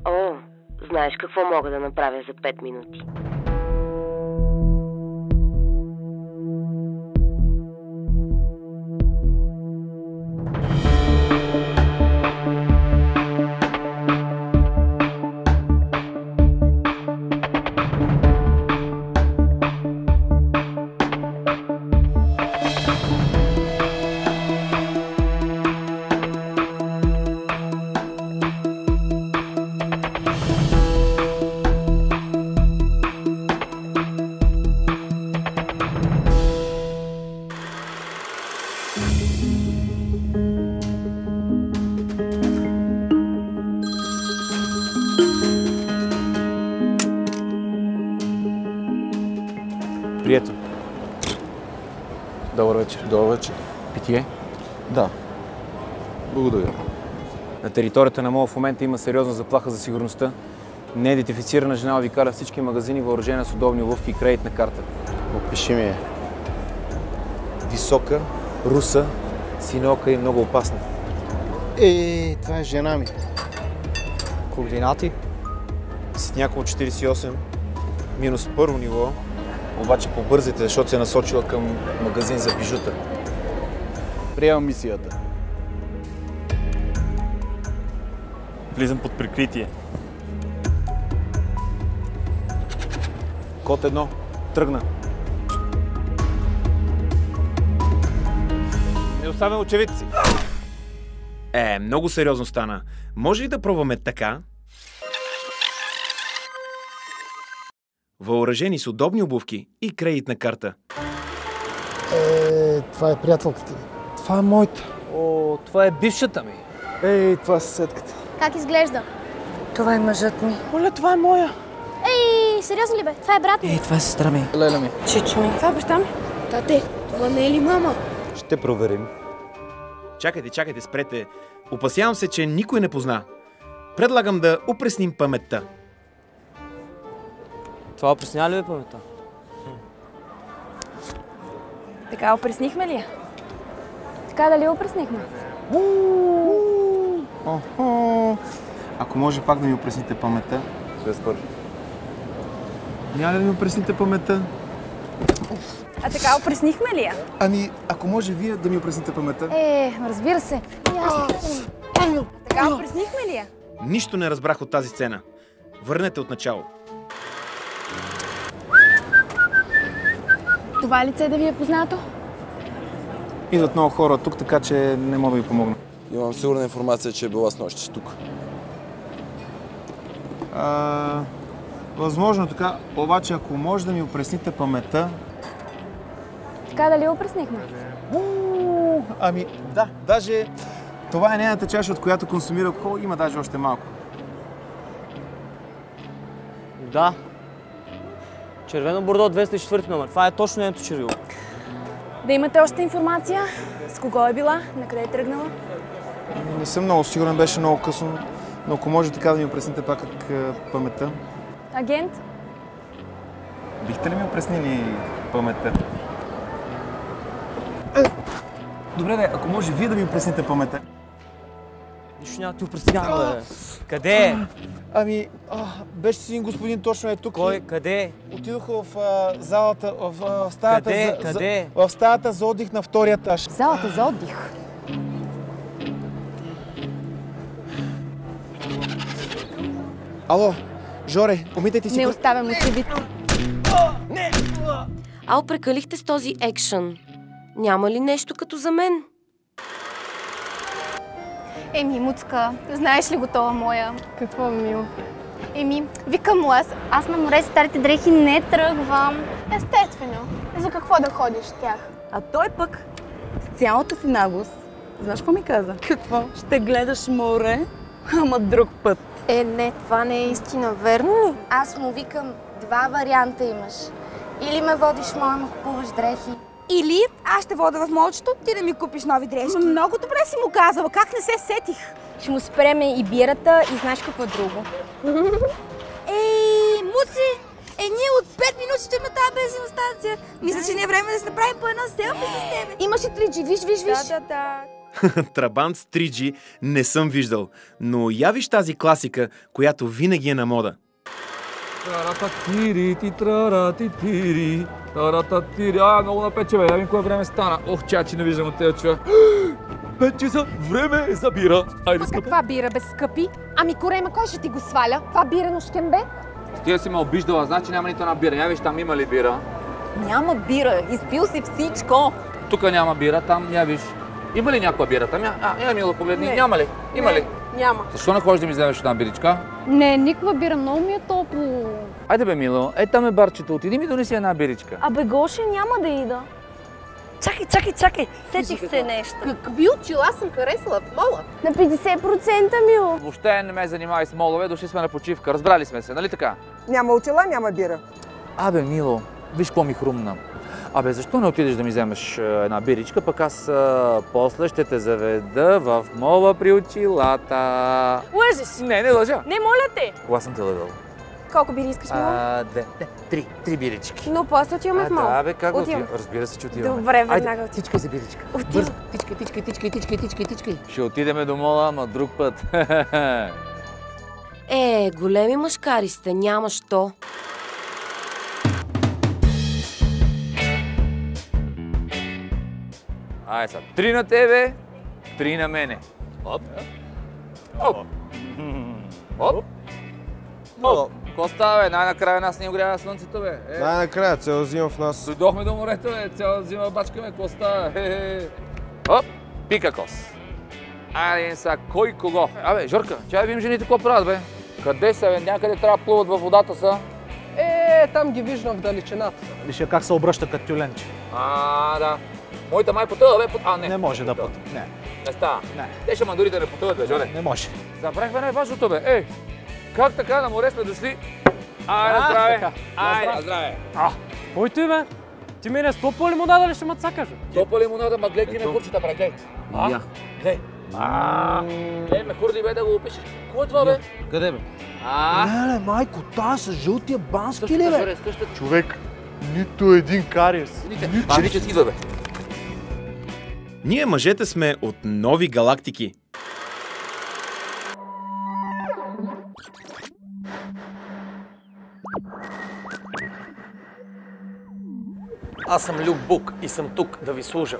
О, знаеш какво мога да направя за 5 минути? Приятел. Добър вечер. Добър вечер. Питие? Да. Благодаря. На територията на МОЛ в момента има сериозна заплаха за сигурността. Неидентифицирана жена обикаля всички магазини, въоръжена с удобни обувки и кредитна карта. Опиши ми я. Висока, руса, синьока и много опасна. Това е жена ми. Координати? С няколко 48, минус първо ниво, обаче побързайте, защото се е насочила към магазин за бижута. Приемам мисията. Влизам под прикритие. Код 1. Тръгна. Не оставям очевидци. Много сериозно стана. Може ли да пробваме така? Въоръжени с удобни обувки и кредитна карта. Това е приятелката ми. Това е моята. О, това е бившата ми. Това е съседката. Как изглежда? Това е мъжът ми. Оле, това е моя. Сериозно ли бе? Това е брат ми. Това е сестра ми. Леля ми. Чичо ми. Това е баща ми. Тате, това не е ли мама? Ще проверим. Чакайте, спрете. Опасявам се, че никой не позна. Предлагам да опресним паметта. Това опресня ли бе паметта? Така опреснихме ли я? Така дали опреснихме? Ако може пак да ми опресните паметта. Няма ли да ми опресните паметта? А така опреснихме ли я? Ами, ако може вие да ми опресните паметта. Разбира се. Така опреснихме ли я? Нищо не разбрах от тази сцена. Върнете от начало. Това лице да ви е познато? Идват много хора тук, така че не мога да ви помогна. Имам сигурна информация, че е била снощи тук. Възможно така, обаче ако може да ми опресните паметта. Така дали опреснихме? Ами да, даже това е нейната чаша, от която консумира алкохол, има даже още малко. Да. Червено бордо 204 номер. Това е точно нейното червило. Да имате още информация? С кого е била? Накъде е тръгнала? Не съм много сигурен, беше много късно, но ако може така да ми опресните пак паметта. Агент? Бихте ли ми опреснили паметта? Добре, бе, ако може вие да ми опресните паметта. Нищо няма да ти опреснява, бе. Къде е? Ами, беше си един господин, точно е тук. Кой? Къде? Отидоха в залата, в стаята Къде? в стаята за отдих на втория етаж. Залата за отдих. Ало, Жоре, умитайте си... Не оставям очевидци. Ало, прекалихте с този екшън. Няма ли нещо като за мен? Муцка, знаеш ли го това моя? Какво, Мил? Викам му аз на море с старите дрехи не тръгвам. Естествено. За какво да ходиш с тях? А той пък с цялата си наглост, знаеш какво ми каза? Какво? Ще гледаш море, ама друг път. Не, това не е истина. Верно ли? Аз му викам, два варианта имаш. Или ме водиш моя, ме купуваш дрехи. Или аз ще вода в молчето, ти да ми купиш нови дрежки. Много добре си му казала, как не се сетих? Ще му спреме и бирата и знаеш какво друго. Муци! Ние от 5 минути стоим на тази бензиностанция. Мисля, че не е време да се направим по едно селфи с тебе. Имаш и 3G, виж. Да. Трабант с 3G не съм виждал, но я виж тази класика, която винаги е на мода. Много напече, бе. Я вим кое време стана. Ох, чачи, не виждам от тези чува. 5 часа, време е за бира. Айде, скъпо. Каква бира, бе, скъпи? Ами Корема, кой ще ти го сваля? Това бира нощем, бе? Стига си ме обиждала, значи няма нито една бира. Я виж, там има ли бира? Няма бира, изпил си всичко. Тук няма бира, там я виж. Има ли някаква бира там? Я, Мило, погледни. Не. Няма ли? Има ли? Няма. Защо не ходиш да ми вземеш една биричка? Не, никаква бира, много ми е топло. Айде бе, Мило, там е барчето. Отиди ми донеси една биричка. Абе, Гоше, няма да ида. Чакай. Сетих се нещо. Какви очила съм харесала в мола? На 50% Мило. Въобще не ме занимавай с молове, дошли сме на почивка. Разбрали сме се, нали така? Няма очила, няма бира. Абе, Мило, виж какво ми хрумна. Абе, защо не отидеш да ми вземеш една биричка, пък аз после ще те заведа в мола при очилата. Лъжеш? Не лъжа. Не, моля те. Кога съм те лъгал? Колко бири искаш, Мило? Три бирички. Но после отиваме в мола. Да, бе, как да отивам? Разбира се, че отиваме. Добре, веднага отиваме. Тичкай за биричка. Отивам. Тичкай. Ще отидеме до мола, ама друг път. Големи мъжкари сте, няма що. Ай са, 3 на тебе, 3 на мене. Оп. Какво става, бе? Най-накрая нас не огрява слънцето, бе. Най-накрая, цяла зима в нас. Дойдохме до морето, бе. Цяла зима бачкаме. Какво става? Оп, пика кос. Айде са, кой кого? Абе, Жорка, чай видим жените какво правят, бе. Къде са, бе? Някъде трябва да плуват във водата са. Там ги виждам в далечината. Виж как се обръща като тюленче. Да. Моята май потъва, бе. Не може да пътува. Не става. Не. Те ще дори да не потъват, бе, Жоре. Не може. Забравихме най-важното, бе. Как така на море сме дошли? Айде, здраве! Айде, здраве! Кой ти, бе? Ти мене с топла лимонада ли ще ме цакаш? Топла лимонада, ма гледай на курчета, бре, гледай. Гледай. Гледай, ме хурди, бе, да го опишеш. Какво е това, бе? Къде, бе? Леле, майко, тази с жълтия бански ли, Същата, бе? Жоре, същата. Човек, нито един кариес. Магически идва, бе. Ние мъжете сме от нови галактики. Аз съм Люк Бук и съм тук да ви служа.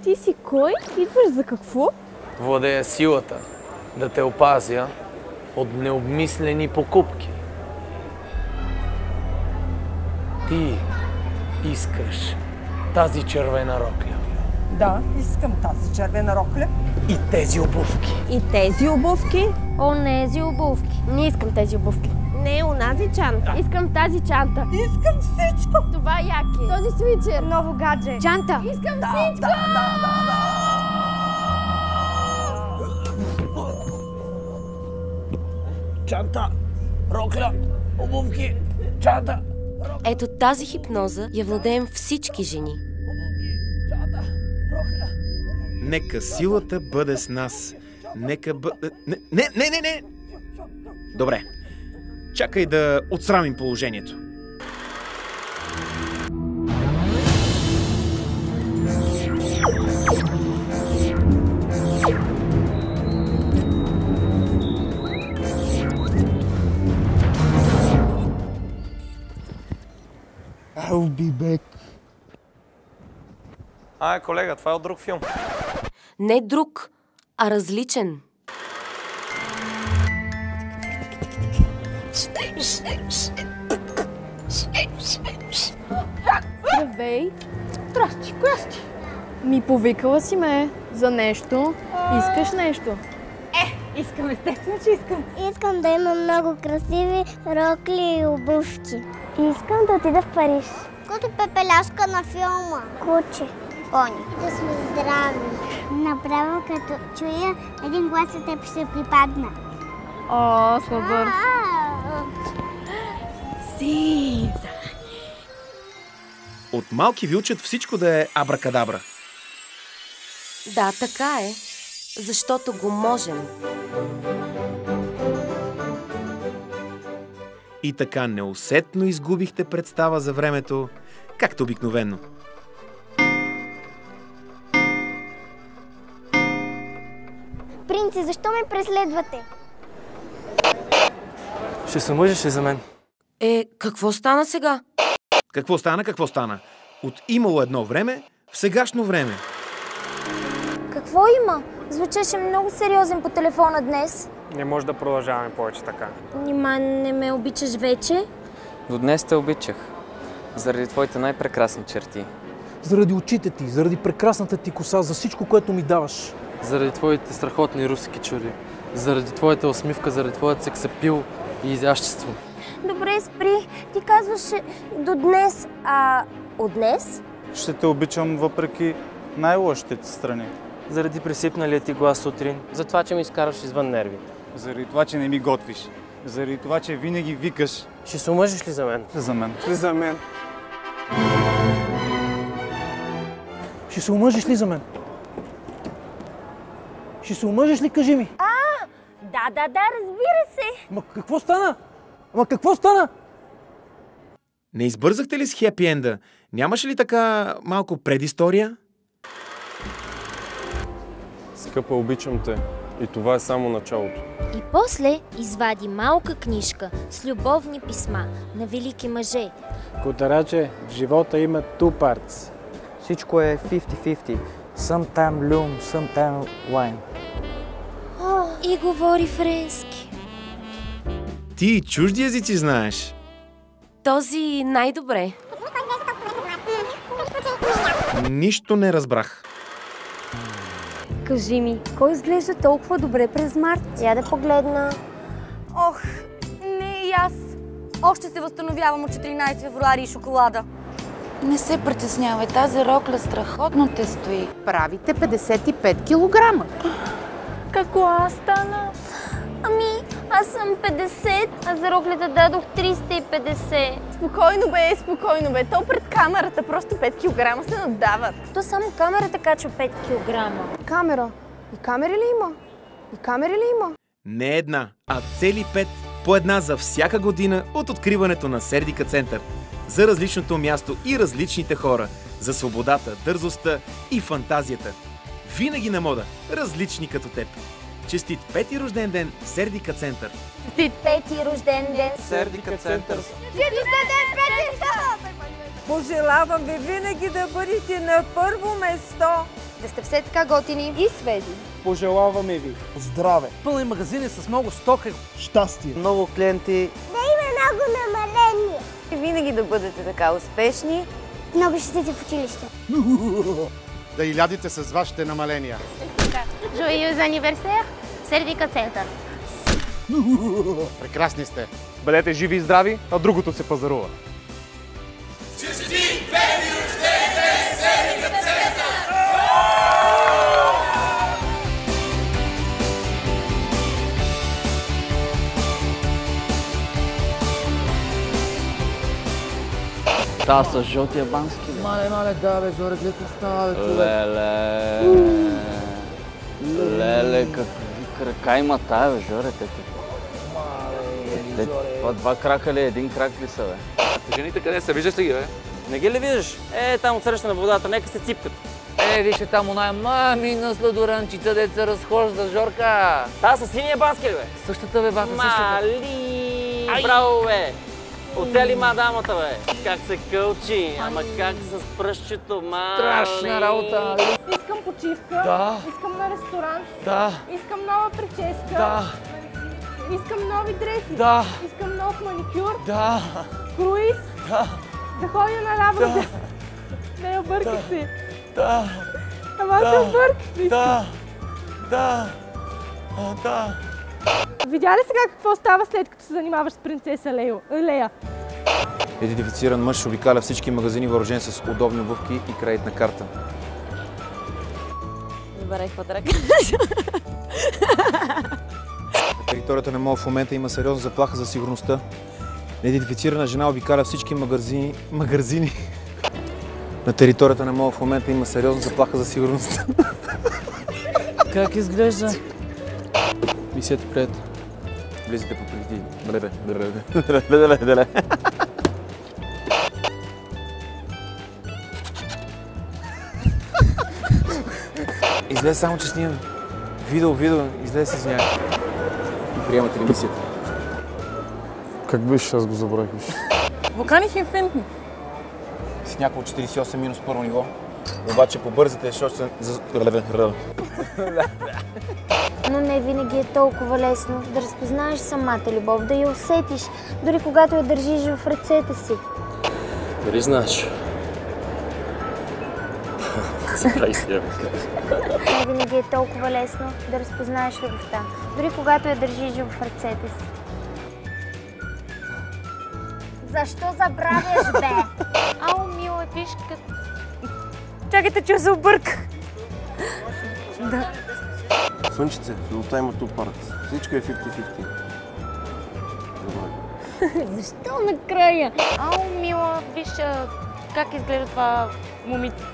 Ти си кой? Идваш за какво? Владея силата да те опазя от необмислени покупки. Ти искаш тази червена рокля. Да, искам тази червена рокля. И тези обувки. И тези обувки? Онези обувки. Не искам тези обувки. Не, онази чанта. Искам тази чанта. Искам всичко. Това яки. Този свичер. Ново гадже. Чанта. Искам всичко! Чанта, рокля, обувки, чанта. Ето тази хипноза я владеем всички жени. Нека силата бъде с нас. Нека бъде... Не! Добре. Чакай да отсрамим положението. I'll be back. Колега, това е от друг филм. Не друг, а различен. Здравей. Здрасти, коя си? Ми повикала си ме за нещо. Искаш нещо? Искам, естествено, че искам. Искам да има много красиви рокли и обувки. Искам да отида в Париж. Като пепеляшка на филма. Куче. Пони. Да сме здрави. Направо като чуя един глас от теб ще припадна. О, супер. От малки ви учат всичко да е абракадабра. Да, така е. Защото го можем. И така неусетно изгубихте представа за времето, както обикновено. Защо ме преследвате? Ще се мъжиш ли за мен? Какво стана сега? Какво стана, какво стана? От имало едно време в сегашно време. Какво има? Звучеше много сериозен по телефона днес. Не може да продължаваме повече така. Нима не ме обичаш вече? До днес те обичах. Заради твоите най-прекрасни черти. Заради очите ти, заради прекрасната ти коса, за всичко, което ми даваш. Заради твоите страхотни руски чури. Заради твоята усмивка, заради твоят сексапил и изящество. Добре, спри. Ти казваше до днес, а от днес? Ще те обичам въпреки най-лошите ти страни. Заради пресипналия ти глас сутрин. За това, че ми изкараш извън нерви. Заради това, че не ми готвиш. Заради това, че винаги викаш. Ще се омъжиш ли за мен? За мен. За мен. Ще се омъжиш ли за мен? Ще се омъжиш ли, кажи ми? Да, разбира се. Ма какво стана? Ама какво стана? Не избързахте ли с хепи енда? Нямаше ли така малко предистория? Скъпа, обичам те. И това е само началото. И после извади малка книжка с любовни писма на велики мъже. Котараче, в живота има two parts. Всичко е 50-50. Sometime loom, sometime wine. И говори френски. Ти чужди езици знаеш. Този най-добре. Нищо не разбрах. Кажи ми, кой изглежда толкова добре през март? Я да погледна. Ох, не и аз. Още се възстановявам от 14 февруари и шоколада. Не се притеснявай, тази рокля страхотно те стои. Правите 55 килограма. Какво аз стана? Ами, аз съм 50, а за роклята дадох 350. Спокойно бе. То пред камерата просто 5 килограма се наддават. То само камерата качва 5 килограма. Камера? И камери ли има? Не една, а цели 5. По една за всяка година от откриването на Сердика център. За различното място и различните хора. За свободата, дързостта и фантазията. Винаги на мода, различни като теб. Честит 5-ти рожден ден, Сердика център. Честит 5-ти рожден ден, Сердика център. Пожелавам ви винаги да бъдете на първо место. Да сте все така готини и свежи. Пожелаваме ви Здраве! Пълни магазини с много стока. Щастие! Много клиенти. Да има много намаление. И винаги да бъдете така успешни. Много ще сте в училище. Да илядите с вашите намаления. Joyeux anniversaire, Сердика център. Прекрасни сте. Бъдете живи и здрави, а другото се пазарува. Честит 5-ти рожден ден, Сердика център! Та с жълтия бански, бе. Мале, да бе, Жоре, леко става, бе, човек. Леле, какви крака има тая, бе, Жоре, това два крака ли, един крак ли са, бе? Жените къде са? Виждаш ли ги, бе? Не ги ли виждаш? Там отсреща на водата, нека се ципкат. Вижте там оная мамина сладуранчица, дет се разхожда, Жорка. Та с синия бански ли, бе? Същата, бе, баха, същата. Мали! Браво, бе! Оцели мадамата, бе! Как се кълчи, ама как с пръщчето, мали! Страшна работа! Искам почивка. Да. Искам на ресторант. Да. Искам нова прическа. Да. Искам нови дрехи. Да. Искам нов маникюр. Да. Круиз. Да. Да ходя на работа. Не, обърках се. Да. Ама се обърках. Да. Видя ли сега какво става след като се занимаваш с принцеса Лея? Идентифициран мъж обикаля всички магазини, въоръжен с удобни обувки и кредитна карта. Забравих какво трябва. На територията на МОЛ в момента има сериозна заплаха за сигурността. Неидентифицирана жена обикаля всички магазини. На територията на МОЛ в момента има сериозна заплаха за сигурността. Как изглежда? Мисията пред. Влизате по преди. Излез само, че снимам. Видео, излезе се извиняй. Приемате ли мисията? Как беше, аз го забравих. Wo kann ich ihn finden? С няколко 48 минус първо ниво. Обаче побързате, защото съм за ръл. Но не винаги е толкова лесно да разпознаеш самата любов, да я усетиш, дори когато я държиш в ръцете си. Дали знаеш? Не винаги е толкова лесно да разпознаеш любовта, дори когато я държиш в ръцете си. Защо забравяш, бе? Ау, мила, виж как... Чакайте, че се обърках. Да. Слънчице, в любовта има two parts. Всичко е 50-50. Защо накрая? Ау, мила, виж как изглежда това момиче.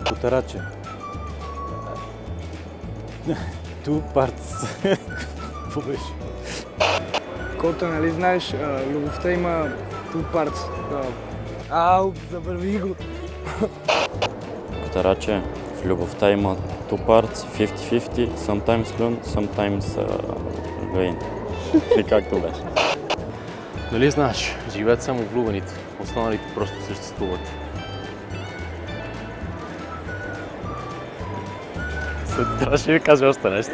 Котараче. Two parts. Какво беше? Кота, нали знаеш, любовта има two parts. Ау, забрави го. Котараче, в любовта има two parts, 50-50, sometimes learn, sometimes gain. И както беше. Нали знаеш, живеят само влюбените, останалите просто съществуват. Трябваше да ви кажа още нещо.